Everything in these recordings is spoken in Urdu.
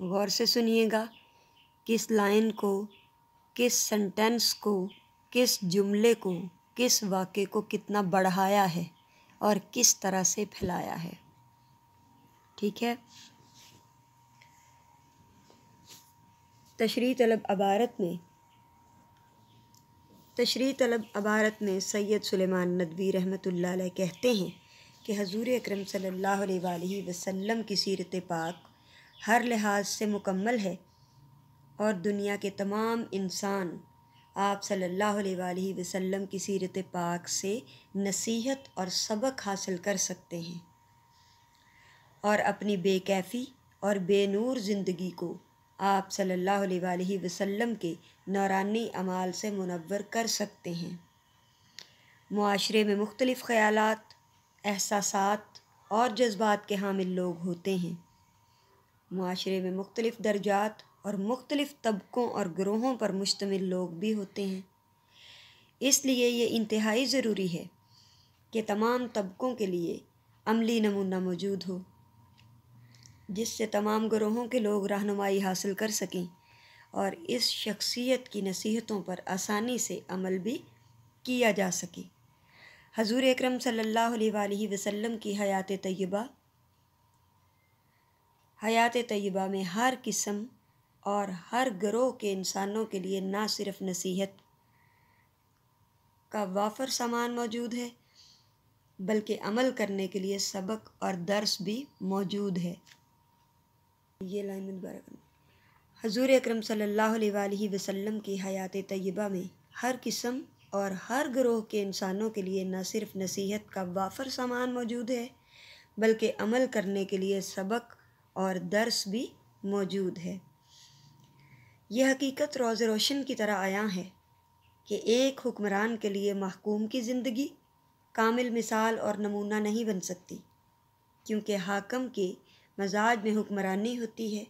غور سے سنیے گا، کس لائن کو، کس سنٹنس کو، کس جملے کو، کس واقعے کو کتنا بڑھایا ہے اور کس طرح سے پھیلایا ہے۔ ٹھیک ہے۔ تشریح طلب عبارت میں سید سلیمان ندوی رحمۃ اللہ علیہ کہتے ہیں کہ حضور اکرم صلی اللہ علیہ وآلہ وسلم کی سیرت پاک ہر لحاظ سے مکمل ہے اور دنیا کے تمام انسان آپ صلی اللہ علیہ وآلہ وسلم کی سیرت پاک سے نصیحت اور سبق حاصل کر سکتے ہیں اور اپنی بے کیفی اور بے نور زندگی کو آپ صلی اللہ علیہ وآلہ وسلم کے نورانی اعمال سے منور کر سکتے ہیں۔ معاشرے میں مختلف خیالات، احساسات اور جذبات کے حامل لوگ ہوتے ہیں۔ معاشرے میں مختلف درجات اور مختلف طبقوں اور گروہوں پر مشتمل لوگ بھی ہوتے ہیں۔ اس لیے یہ انتہائی ضروری ہے کہ تمام طبقوں کے لیے عملی نمونہ موجود ہو، جس سے تمام گروہوں کے لوگ رہنمائی حاصل کر سکیں اور اس شخصیت کی نصیحتوں پر آسانی سے عمل بھی کیا جا سکے۔ حضور اکرم صلی اللہ علیہ وآلہ وسلم کی حیات طیبہ میں ہر قسم اور ہر گروہ کے انسانوں کے لیے نہ صرف نصیحت کا وافر سامان موجود ہے بلکہ عمل کرنے کے لیے سبق اور درس بھی موجود ہے۔ یہ لائن مبارک حضور اکرم صلی اللہ علیہ وآلہ وسلم کی حیات طیبہ میں ہر قسم اور ہر گروہ کے انسانوں کے لیے نہ صرف نصیحت کا وافر سامان موجود ہے بلکہ عمل کرنے کے لیے سبق اور درس بھی موجود ہے۔ یہ حقیقت روز روشن کی طرح عیاں ہے کہ ایک حکمران کے لیے محکوم کی زندگی کامل مثال اور نمونہ نہیں بن سکتی، کیونکہ حاکم کے مزاج میں حکمرانی ہوتی ہے،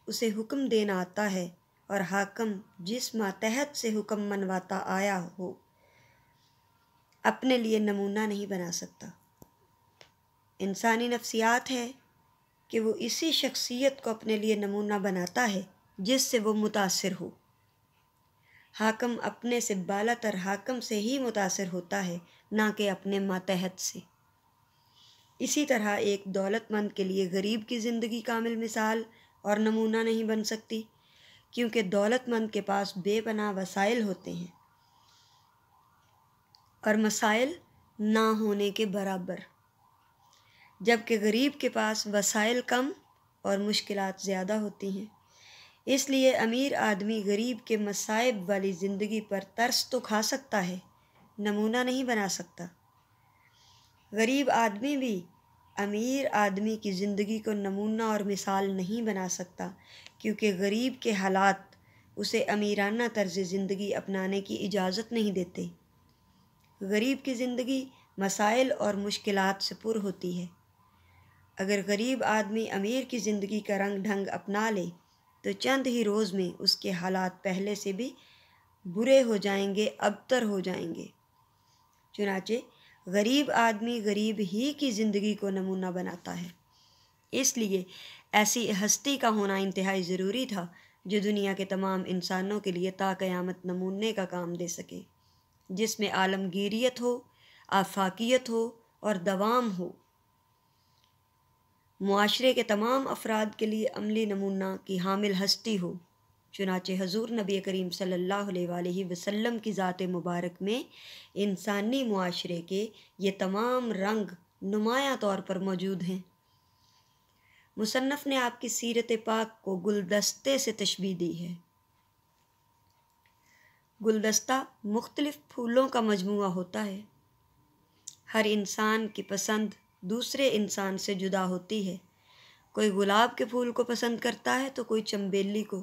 اسے حکم دینا آتا ہے، اور حاکم جس ماتحت سے حکم منواتا آیا ہو اپنے لیے نمونہ نہیں بنا سکتا۔ انسانی نفسیات ہے کہ وہ اسی شخصیت کو اپنے لیے نمونہ بناتا ہے جس سے وہ متاثر ہو۔ حاکم اپنے سے بالا تر حاکم سے ہی متاثر ہوتا ہے، نہ کہ اپنے ماتحت سے۔ اسی طرح ایک دولت مند کے لیے غریب کی زندگی کامل مثال اور نمونہ نہیں بن سکتی، کیونکہ دولت مند کے پاس بے پناہ وسائل ہوتے ہیں اور مسائل نہ ہونے کے برابر، جبکہ غریب کے پاس وسائل کم اور مشکلات زیادہ ہوتی ہیں۔ اس لیے امیر آدمی غریب کے مصائب والی زندگی پر ترس تو کھا سکتا ہے، نمونہ نہیں بنا سکتا۔ غریب آدمی بھی امیر آدمی کی زندگی کو نمونہ اور مثال نہیں بنا سکتا، کیونکہ غریب کے حالات اسے امیرانہ طرز زندگی اپنانے کی اجازت نہیں دیتے۔ غریب کی زندگی مسائل اور مشکلات سے پر ہوتی ہے۔ اگر غریب آدمی امیر کی زندگی کا رنگ ڈھنگ اپنا لے تو چند ہی روز میں اس کے حالات پہلے سے بھی برے ہو جائیں گے، ابتر ہو جائیں گے۔ چنانچہ غریب آدمی غریب ہی کی زندگی کو نمونہ بناتا ہے۔ اس لیے ایسی ہستی کا ہونا انتہائی ضروری تھا جو دنیا کے تمام انسانوں کے لیے تا قیامت نمونے کا کام دے سکے، جس میں عالمگیریت ہو، آفاقیت ہو اور دوام ہو۔ معاشرے کے تمام افراد کے لیے عملی نمونہ کی حامل ہستی ہو۔ چنانچہ حضور نبی کریم صلی اللہ علیہ وآلہ وسلم کی ذات مبارک میں انسانی معاشرے کے یہ تمام رنگ نمایاں طور پر موجود ہیں۔ مصنف نے آپ کی سیرت پاک کو گلدستے سے تشبیہ دی ہے۔ گلدستہ مختلف پھولوں کا مجموعہ ہوتا ہے۔ ہر انسان کی پسند دوسرے انسان سے جدا ہوتی ہے۔ کوئی گلاب کے پھول کو پسند کرتا ہے تو کوئی چنبیلی کو۔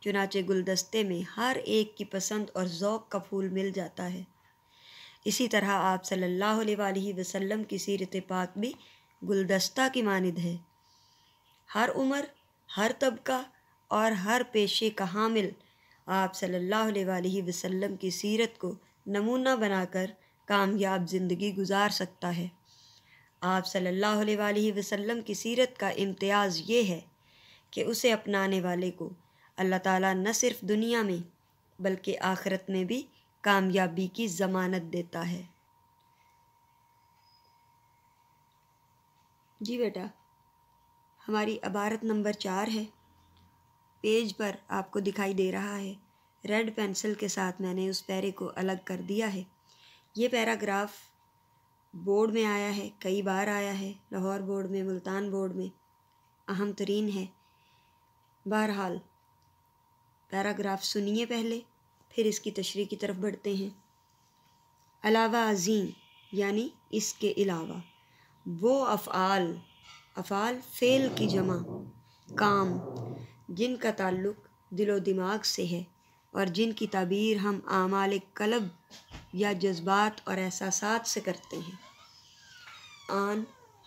چنانچہ گلدستے میں ہر ایک کی پسند اور ذوق کا پھول مل جاتا ہے۔ اسی طرح آپ صلی اللہ علیہ وآلہ وسلم کی سیرت پاک بھی گلدستہ کی مانند ہے۔ ہر عمر، ہر طبقہ اور ہر پیشے کا حامل آپ صلی اللہ علیہ وآلہ وسلم کی سیرت کو نمونہ بنا کر کامیاب زندگی گزار سکتا ہے۔ آپ صلی اللہ علیہ وآلہ وسلم کی سیرت کا امتیاز یہ ہے کہ اسے اپنانے والے کو اللہ تعالیٰ نہ صرف دنیا میں بلکہ آخرت میں بھی کامیابی کی ضمانت دیتا ہے۔ جی بیٹا، ہماری عبارت نمبر 4 ہے، پیج پر آپ کو دکھائی دے رہا ہے، ریڈ پینسل کے ساتھ میں نے اس پیرے کو الگ کر دیا ہے۔ یہ پیراگراف بورڈ میں آیا ہے، کئی بار آیا ہے، لاہور بورڈ میں، ملتان بورڈ میں، اہم ترین ہے۔ بہرحال پیراگراف سنیے پہلے، پھر اس کی تشریح کی طرف بڑھتے ہیں۔ علاوہ ازیں یعنی اس کے علاوہ وہ افعال فعل کی جمع، کام، جن کا تعلق دل و دماغ سے ہے اور جن کی تعبیر ہم اعمال قلب یا جذبات اور احساسات سے کرتے ہیں،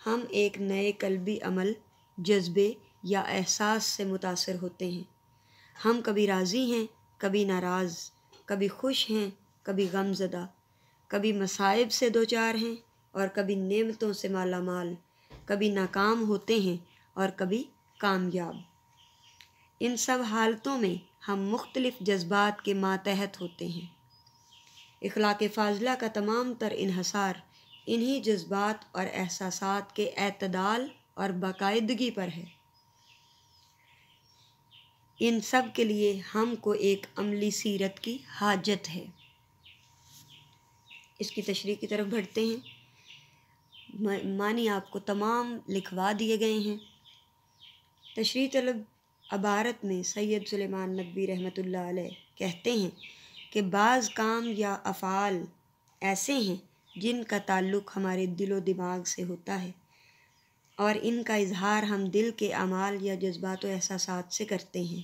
ہم ایک نئے قلبی عمل، جذبے یا احساس سے متاثر ہوتے ہیں۔ ہم کبھی راضی ہیں، کبھی ناراض، کبھی خوش ہیں، کبھی غم زدہ، کبھی مصائب سے دوچار ہیں اور کبھی نعمتوں سے مالا مال، کبھی ناکام ہوتے ہیں اور کبھی کامیاب۔ ان سب حالتوں میں ہم مختلف جذبات کے ماتحت ہوتے ہیں۔ اخلاق فاضلہ کا تمام تر انحصار انہی جذبات اور احساسات کے اعتدال اور باقاعدگی پر ہے۔ ان سب کے لیے ہم کو ایک عملی سیرت کی حاجت ہے۔ اس کی تشریح کی طرف بڑھتے ہیں۔ معنی آپ کو تمام لکھوا دیے گئے ہیں۔ تشریح طلب عبارت میں سید سلیمان ندوی رحمۃ اللہ علیہ کہتے ہیں کہ بعض کام یا افعال ایسے ہیں جن کا تعلق ہمارے دل و دماغ سے ہوتا ہے اور ان کا اظہار ہم دل کے اعمال یا جذبات و احساسات سے کرتے ہیں۔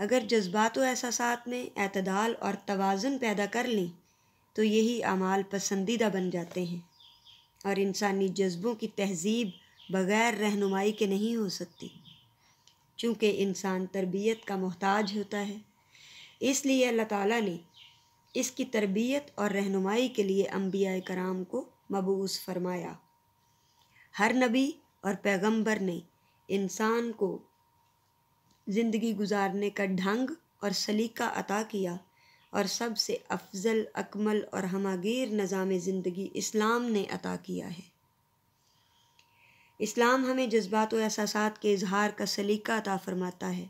اگر جذبات و احساسات میں اعتدال اور توازن پیدا کر لیں تو یہی اعمال پسندیدہ بن جاتے ہیں، اور انسانی جذبوں کی تہذیب بغیر رہنمائی کے نہیں ہو سکتی، چونکہ انسان تربیت کا محتاج ہوتا ہے۔ اس لیے اللہ تعالیٰ نے اس کی تربیت اور رہنمائی کے لیے انبیاء کرام کو مبعوث فرمایا۔ ہر نبی اور پیغمبر نے انسان کو زندگی گزارنے کا ڈھنگ اور سلیقہ عطا کیا، اور سب سے افضل، اکمل اور ہماگیر نظام زندگی اسلام نے عطا کیا ہے۔ اسلام ہمیں جذبات و احساسات کے اظہار کا سلیقہ عطا فرماتا ہے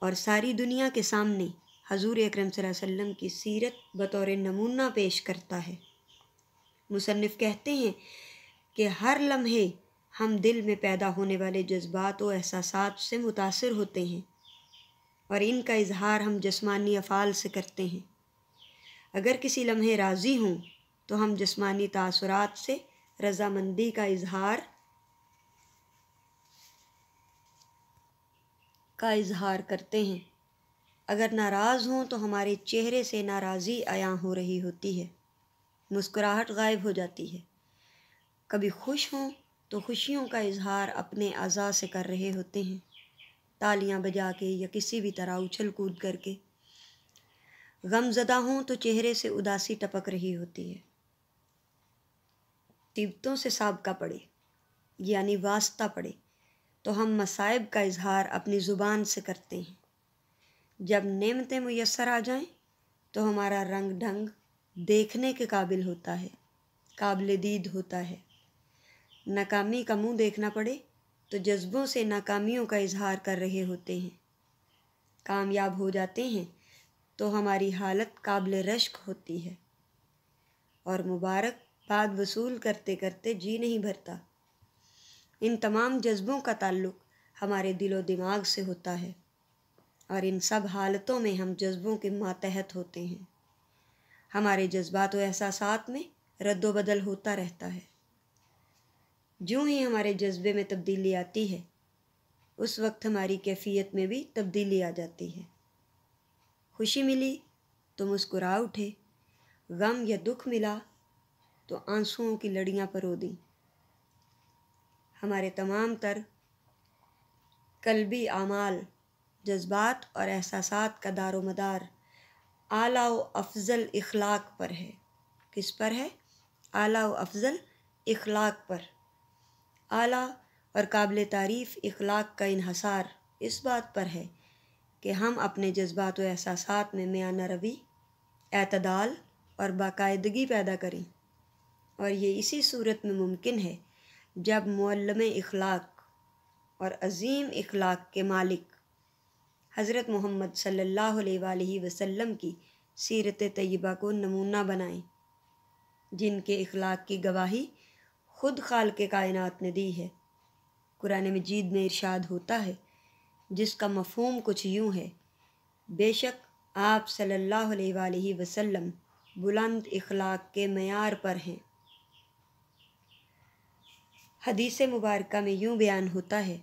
اور ساری دنیا کے سامنے حضور اکرم صلی اللہ علیہ وسلم کی سیرت بطور نمونہ پیش کرتا ہے۔ مصنف کہتے ہیں کہ ہر لمحے ہم دل میں پیدا ہونے والے جذبات و احساسات سے متاثر ہوتے ہیں اور ان کا اظہار ہم جسمانی افعال سے کرتے ہیں۔ اگر کسی لمحے راضی ہوں تو ہم جسمانی تاثرات سے رضامندی کا اظہار کرتے ہیں۔ اگر ناراض ہوں تو ہمارے چہرے سے ناراضی عیاں ہو رہی ہوتی ہے، مسکراہٹ غائب ہو جاتی ہے۔ کبھی خوش ہوں تو خوشیوں کا اظہار اپنے اعضاء سے کر رہے ہوتے ہیں، تالیاں بجا کے یا کسی بھی طرح اچھل کود کر کے۔ غم زدہ ہوں تو چہرے سے اداسی ٹپک رہی ہوتی ہے۔ مصیبتوں سے سابقہ پڑے یعنی واسطہ پڑے تو ہم مصائب کا اظہار اپنی زبان سے کرتے ہیں۔ جب نعمتیں میسر آ جائیں تو ہمارا رنگ ڈھنگ دیکھنے کے قابل ہوتا ہے، قابل دید ہوتا ہے۔ ناکامی کا منہ دیکھنا پڑے تو جذبوں سے ناکامیوں کا اظہار کر رہے ہوتے ہیں۔ کامیاب ہو جاتے ہیں تو ہماری حالت قابل رشک ہوتی ہے اور مبارک باد وصول کرتے کرتے جی نہیں بھرتا۔ ان تمام جذبوں کا تعلق ہمارے دل و دماغ سے ہوتا ہے اور ان سب حالتوں میں ہم جذبوں کے ماتحت ہوتے ہیں۔ ہمارے جذبات و احساسات میں رد و بدل ہوتا رہتا ہے۔ جوں ہی ہمارے جذبے میں تبدیلی آتی ہے اس وقت ہماری کیفیت میں بھی تبدیلی آ جاتی ہے۔ خوشی ملی تو مسکرا اٹھے، غم یا دکھ ملا تو آنسوؤں کی لڑیاں پرو دیں۔ ہمارے تمام تر قلبی اعمال، جذبات اور احساسات کا دار و مدار اعلیٰ و افضل اخلاق پر ہے۔ کس پر ہے؟ اعلیٰ و افضل اخلاق پر۔ اعلیٰ اور قابل تعریف اخلاق کا انحصار اس بات پر ہے کہ ہم اپنے جذبات و احساسات میں میانہ روی، اعتدال اور باقاعدگی پیدا کریں، اور یہ اسی صورت میں ممکن ہے جب معلم اخلاق اور عظیم اخلاق کے مالک حضرت محمد صلی اللہ علیہ وآلہ وسلم کی سیرت طیبہ کو نمونہ بنائیں، جن کے اخلاق کی گواہی خود خالق کائنات نے دی ہے۔ قرآن مجید میں ارشاد ہوتا ہے، جس کا مفہوم کچھ یوں ہے: بے شک آپ صلی اللہ علیہ وآلہ وسلم بلند اخلاق کے معیار پر ہیں۔ حدیث مبارکہ میں یوں بیان ہوتا ہے،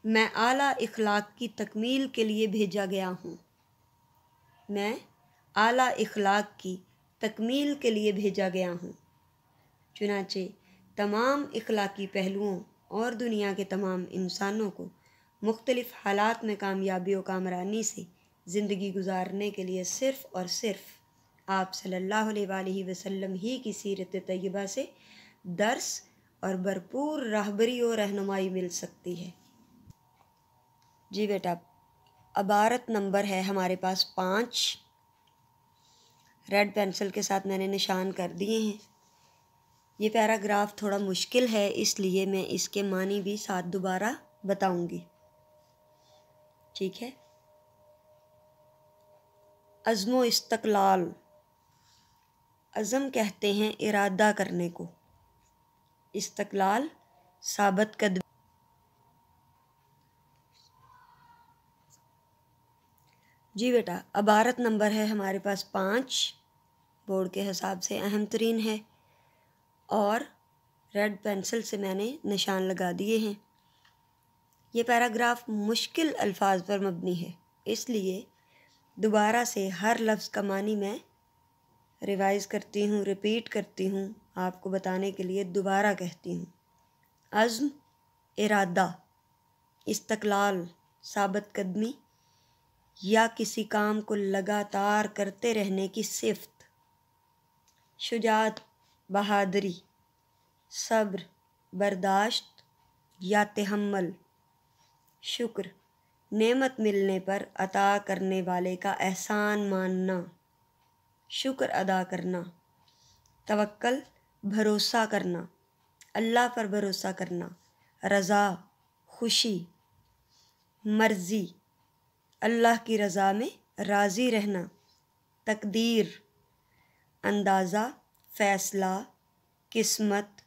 میں اعلیٰ اخلاق کی تکمیل کے لیے بھیجا گیا ہوں۔ میں اعلیٰ اخلاق کی تکمیل کے لیے بھیجا گیا ہوں۔ چنانچہ تمام اخلاقی پہلوؤں اور دنیا کے تمام انسانوں کو مختلف حالات میں کامیابی و کامرانی سے زندگی گزارنے کے لیے صرف اور صرف آپ صلی اللہ علیہ وآلہ وسلم ہی کی سیرت طیبہ سے درس اور بھرپور راہبری و رہنمائی مل سکتی ہے۔ جی بیٹا، عبارت نمبر ہے ہمارے پاس 5، ریڈ پینسل کے ساتھ میں نے نشان کر دیے ہیں۔ یہ پیراگراف تھوڑا مشکل ہے، اس لیے میں اس کے معنی بھی ساتھ دوبارہ بتاؤں گی، ٹھیک ہے؟ عزم و استقلال، عزم کہتے ہیں ارادہ کرنے کو، استقلال ثابت قدمی۔ جی بیٹا، عبارت نمبر ہے ہمارے پاس 5، بورڈ کے حساب سے اہم ترین ہے، اور ریڈ پینسل سے میں نے نشان لگا دیے ہیں۔ یہ پیراگراف مشکل الفاظ پر مبنی ہے، اس لیے دوبارہ سے ہر لفظ کا معنی میں ریوائز کرتی ہوں، ریپیٹ کرتی ہوں، آپ کو بتانے کے لیے دوبارہ کہتی ہوں۔ عزم ارادہ، استقلال ثابت قدمی یا کسی کام کو لگاتار کرتے رہنے کی صفت، شجاعت بہادری، صبر برداشت یا تحمل، شکر نعمت ملنے پر عطا کرنے والے کا احسان ماننا، شکر ادا کرنا، توکل بھروسہ کرنا، اللہ پر بھروسہ کرنا، رضا خوشی، مرضی اللہ کی رضا میں راضی رہنا، تقدیر اندازہ، فیصلہ، قسمت،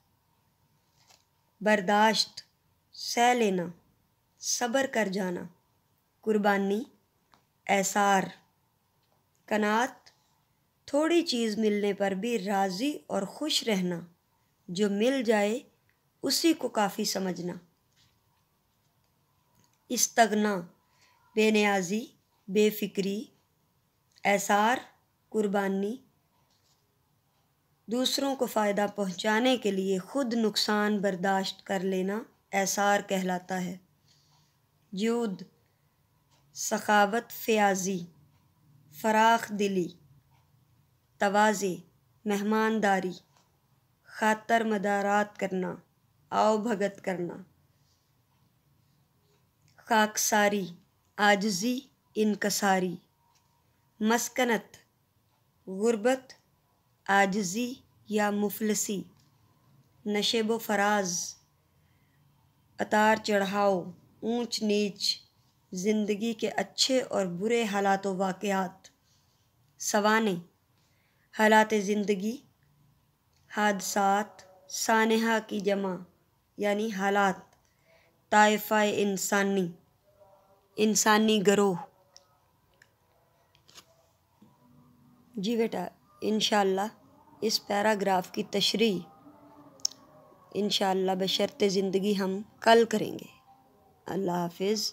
برداشت سہ لینا، صبر کر جانا، قربانی، ایثار، قناعت تھوڑی چیز ملنے پر بھی راضی اور خوش رہنا، جو مل جائے اسی کو کافی سمجھنا، استغنا بے نیازی، بے فکری، ایثار قربانی دوسروں کو فائدہ پہنچانے کے لیے خود نقصان برداشت کر لینا ایثار کہلاتا ہے، جود سخاوت فیاضی، فراخ دلی، تواضع مہمانداری، خاطر مدارات کرنا، آؤ بھگت کرنا، خاکساری عاجزی انکساری، مسکنت غربت عاجزی یا مفلسی، نشیب و فراز اتار چڑھاؤ اونچ نیچ، زندگی کے اچھے اور برے حالات و واقعات، سوانح حالات زندگی، حادثات سانحہ کی جمع یعنی حالات، طائفہ انسانی، انسانی گروہ۔ جی بیٹا، انشاءاللہ اس پیراگراف کی تشریح انشاءاللہ بشرط زندگی ہم کل کریں گے۔ اللہ حافظ۔